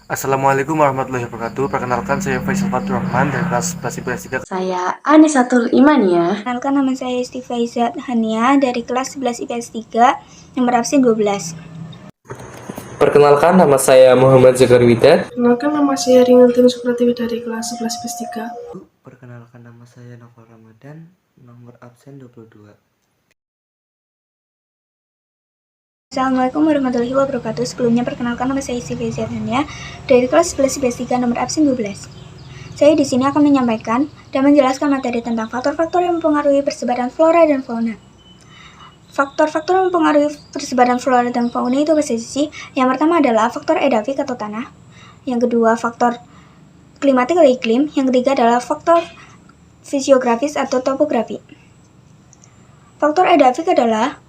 Assalamualaikum warahmatullahi wabarakatuh. Perkenalkan saya Faisal Faturrahman dari kelas 11 IPS 3. Saya Anisatul Imania. Perkenalkan, nama saya Istifaizat Hania dari kelas 11 IPS 3, nomor absen 12. Perkenalkan, nama saya Muhammad Zakarwidat. Perkenalkan, nama saya Ringantin Supratiwi dari kelas 11 IPS 3. Perkenalkan, nama saya Novel Ramadan, nomor absen 22. Assalamualaikum warahmatullahi wabarakatuh. Sebelumnya perkenalkan, nama saya Istifaizat Hania dari kelas 11 IPS 3, nomor absen 12. Saya di sini akan menyampaikan dan menjelaskan materi tentang faktor-faktor yang mempengaruhi persebaran flora dan fauna. Faktor-faktor yang mempengaruhi persebaran flora dan fauna itu berselisih. Yang pertama adalah faktor edafik atau tanah. Yang kedua, faktor klimatik atau iklim. Yang ketiga adalah faktor fisiografis atau topografi. Faktor edafik adalah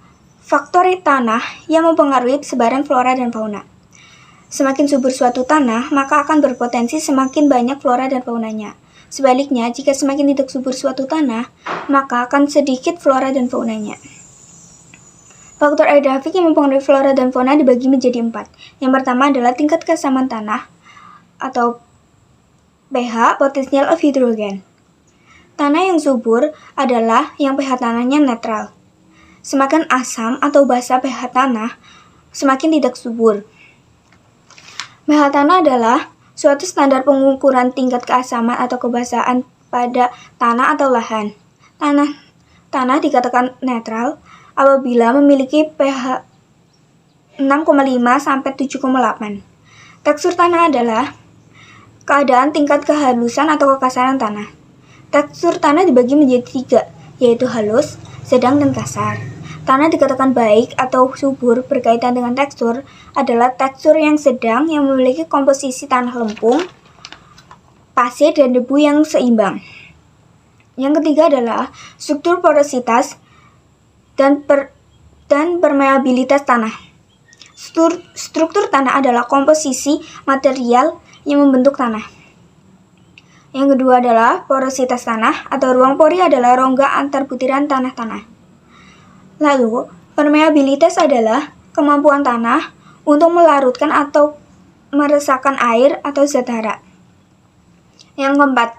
faktor tanah yang mempengaruhi persebaran flora dan fauna. Semakin subur suatu tanah, maka akan berpotensi semakin banyak flora dan faunanya. Sebaliknya, jika semakin tidak subur suatu tanah, maka akan sedikit flora dan faunanya. Faktor edafik yang mempengaruhi flora dan fauna dibagi menjadi 4. Yang pertama adalah tingkat keasaman tanah atau pH, potential of hydrogen. Tanah yang subur adalah yang pH tanahnya netral. Semakin asam atau basa pH tanah, semakin tidak subur. pH tanah adalah suatu standar pengukuran tingkat keasaman atau kebasahan pada tanah atau lahan. Tanah dikatakan netral apabila memiliki pH 6,5 sampai 7,8. Tekstur tanah adalah keadaan tingkat kehalusan atau kekasaran tanah. Tekstur tanah dibagi menjadi 3, yaitu halus, sedang, dan kasar. Tanah dikatakan baik atau subur berkaitan dengan tekstur adalah tekstur yang sedang yang memiliki komposisi tanah lempung, pasir, dan debu yang seimbang. Yang ketiga adalah struktur porositas dan permeabilitas tanah. Struktur tanah adalah komposisi material yang membentuk tanah. Yang kedua adalah porositas tanah atau ruang pori adalah rongga antar butiran tanah-tanah. Lalu, permeabilitas adalah kemampuan tanah untuk melarutkan atau meresapkan air atau zat hara. Yang keempat,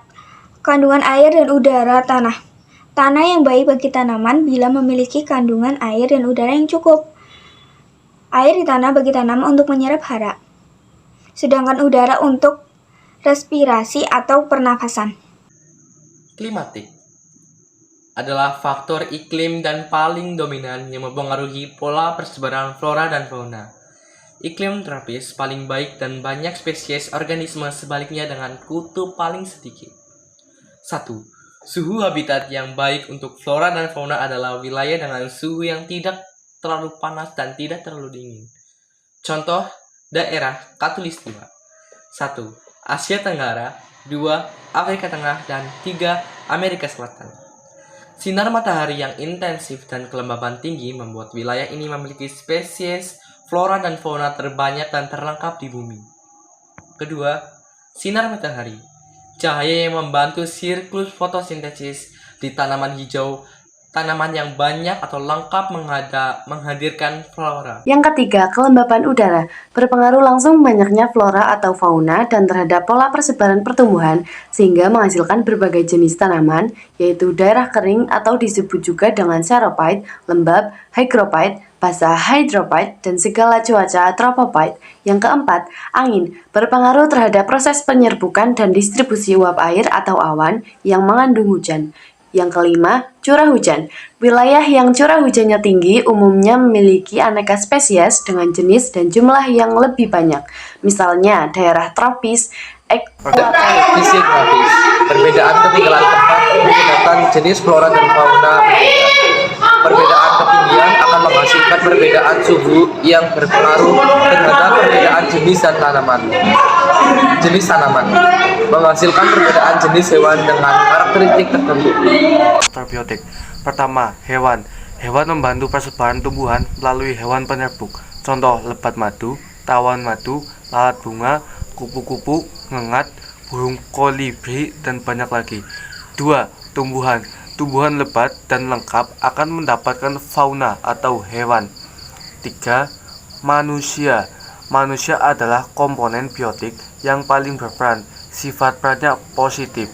kandungan air dan udara tanah. Tanah yang baik bagi tanaman bila memiliki kandungan air dan udara yang cukup. Air di tanah bagi tanaman untuk menyerap hara, sedangkan udara untuk respirasi atau pernafasan. Klimatik adalah faktor iklim dan paling dominan yang mempengaruhi pola persebaran flora dan fauna. Iklim tropis paling baik dan banyak spesies organisme, sebaliknya dengan kutub paling sedikit. 1. Suhu habitat yang baik untuk flora dan fauna adalah wilayah dengan suhu yang tidak terlalu panas dan tidak terlalu dingin. Contoh daerah Khatulistiwa. 1. Asia Tenggara, 2. Afrika Tengah, dan 3. Amerika Selatan. Sinar matahari yang intensif dan kelembaban tinggi membuat wilayah ini memiliki spesies flora dan fauna terbanyak dan terlengkap di bumi. Kedua, sinar matahari. Cahaya yang membantu siklus fotosintesis di tanaman hijau, tanaman yang banyak atau lengkap menghadirkan flora. Yang ketiga, kelembapan udara berpengaruh langsung banyaknya flora atau fauna dan terhadap pola persebaran pertumbuhan sehingga menghasilkan berbagai jenis tanaman, yaitu daerah kering atau disebut juga dengan xerophyte, lembab, hygrophite, basah hydrophyte, dan segala cuaca tropophyte. Yang keempat, angin berpengaruh terhadap proses penyerbukan dan distribusi uap air atau awan yang mengandung hujan. Yang kelima, curah hujan. Wilayah yang curah hujannya tinggi umumnya memiliki aneka spesies dengan jenis dan jumlah yang lebih banyak. Misalnya, daerah tropis, Fisiografis. Perbedaan ketinggalan tempat menggunakan jenis flora dan fauna berbeda. Perbedaan ketinggian akan menghasilkan perbedaan suhu yang berpengaruh terhadap perbedaan jenis tanaman, menghasilkan perbedaan jenis hewan dengan karakteristik tertentu. Faktor biotik. Pertama, hewan. Hewan membantu persebaran tumbuhan melalui hewan penerbuk. Contoh lebat madu, tawon madu, lalat bunga, kupu-kupu, ngengat, burung kolibri, dan banyak lagi. 2. Tumbuhan. Tumbuhan lebat dan lengkap akan mendapatkan fauna atau hewan. 3. Manusia. Manusia adalah komponen biotik yang paling berperan. Sifat perannya positif,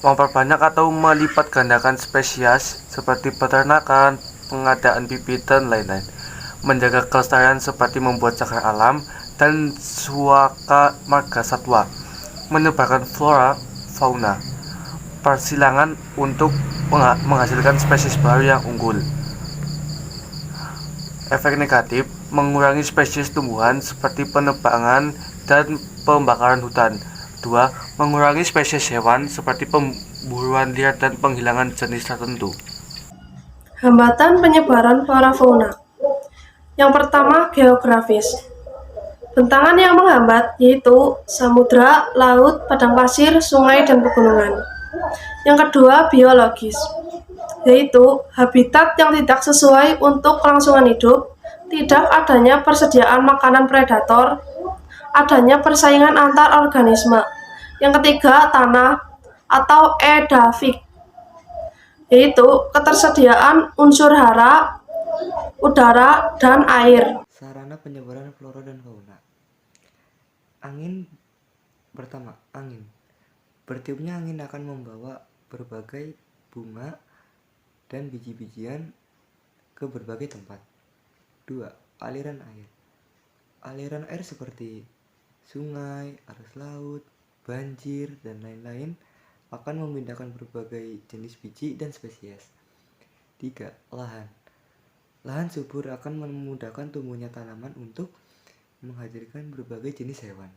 memperbanyak atau melipat gandakan spesies seperti peternakan, pengadaan bibit, dan lain-lain. Menjaga kelestarian seperti membuat cagar alam dan suaka marga satwa. Menyebarkan flora, fauna. Persilangan untuk menghasilkan spesies baru yang unggul. Efek negatif, mengurangi spesies tumbuhan seperti penebangan dan pembakaran hutan. 2. Mengurangi spesies hewan seperti pemburuan liar dan penghilangan jenis tertentu. Hambatan penyebaran flora fauna. Yang pertama, geografis. Bentangan yang menghambat yaitu samudra, laut, padang pasir, sungai, dan pegunungan. Yang kedua, biologis, yaitu habitat yang tidak sesuai untuk kelangsungan hidup, tidak adanya persediaan makanan predator, adanya persaingan antar organisme. Yang ketiga, tanah atau edafik, yaitu ketersediaan unsur hara, udara, dan air. Sarana penyebaran flora dan fauna. Angin. Pertama, angin. Bertiupnya angin akan membawa berbagai bunga dan biji-bijian ke berbagai tempat. 2. Aliran air. Aliran air seperti sungai, arus laut, banjir, dan lain-lain akan memindahkan berbagai jenis biji dan spesies. 3. Lahan. Lahan subur akan memudahkan tumbuhnya tanaman untuk menghasilkan berbagai jenis hewan.